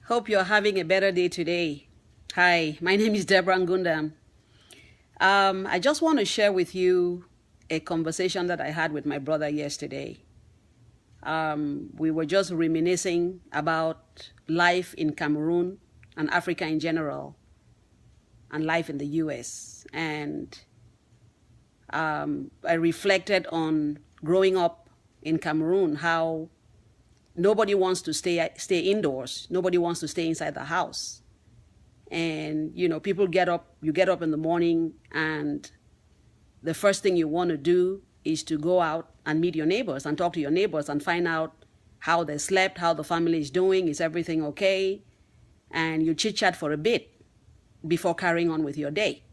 Hope you're having a better day today. Hi, my name is Deborah Ngundam. I just want to share with you a conversation that I had with my brother yesterday. We were just reminiscing about life in Cameroon and Africa in general, and life in the US. And I reflected on growing up in Cameroon, how nobody wants to stay indoors. Nobody wants to stay inside the house. And, people you get up in the morning, and the first thing you want to do is to go out and meet your neighbors and talk to your neighbors and find out how they slept, how the family is doing, is everything okay? And you chit chat for a bit before carrying on with your day.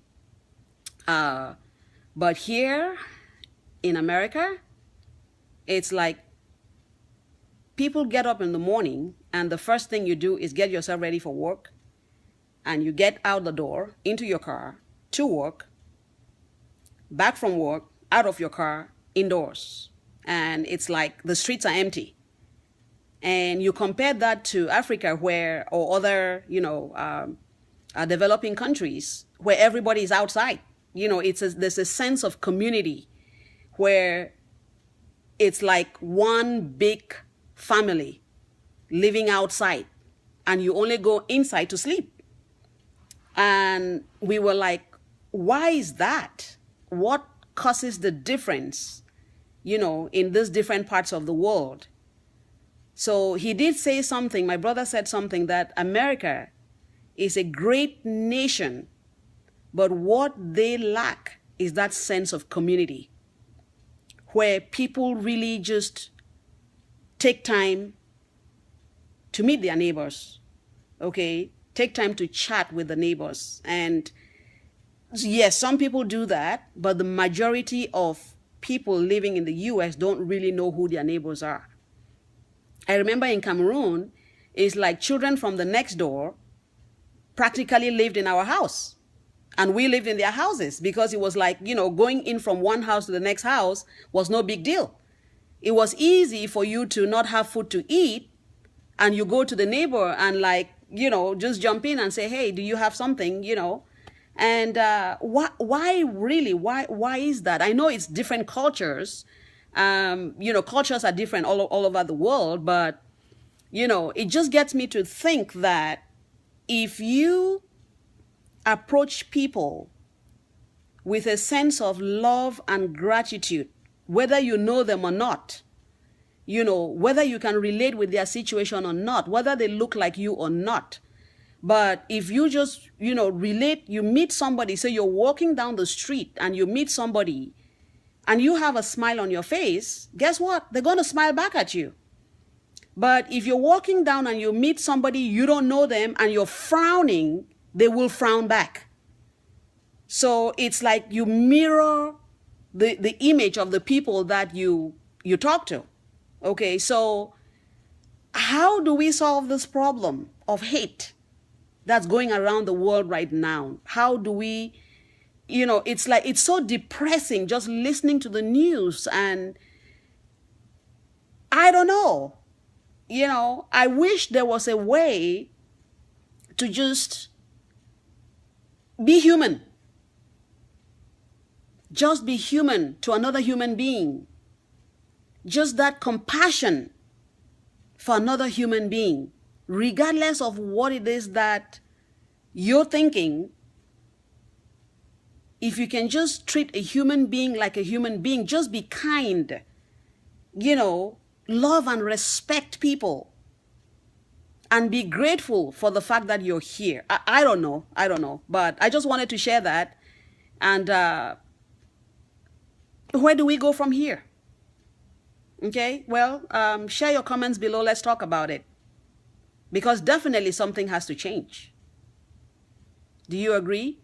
But here in America, it's like people get up in the morning and the first thing you do is get yourself ready for work, and you get out the door, into your car, to work, back from work, out of your car, indoors. And it's like the streets are empty. And you compare that to Africa or other, developing countries where everybody is outside. There's a sense of community where it's like one big family living outside, and you only go inside to sleep. And we were like, why is that? What causes the difference, in these different parts of the world? So he did say something, my brother said something, that America is a great nation, but what they lack is that sense of community, where people really just take time to meet their neighbors, okay? Take time to chat with the neighbors. And yes, some people do that, but the majority of people living in the US don't really know who their neighbors are. I remember in Cameroon, it's like children from the next door practically lived in our house, and we lived in their houses, because it was like, going in from one house to the next house was no big deal. It was easy for you to not have food to eat, and you go to the neighbor and just jump in and say, hey, do you have something, And why is that? I know it's different cultures. Cultures are different all over the world, but, it just gets me to think that if you approach people with a sense of love and gratitude, whether you know them or not, whether you can relate with their situation or not, whether they look like you or not. But if you just, relate, you meet somebody, say you're walking down the street and you meet somebody and you have a smile on your face, guess what? They're going to smile back at you. But if you're walking down and you meet somebody, you don't know them, and you're frowning, they will frown back. So it's like you mirror the image of the people that you talk to. Okay, so how do we solve this problem of hate that's going around the world right now? How do we, it's like, it's so depressing just listening to the news, and I don't know, I wish there was a way to just be human. Just be human to another human being. Just that compassion for another human being, regardless of what it is that you're thinking. If you can just treat a human being like a human being, just be kind, love and respect people, and be grateful for the fact that you're here. I don't know, but I just wanted to share that. And where do we go from here? Okay, well, share your comments below. Let's talk about it, because definitely something has to change. Do you agree?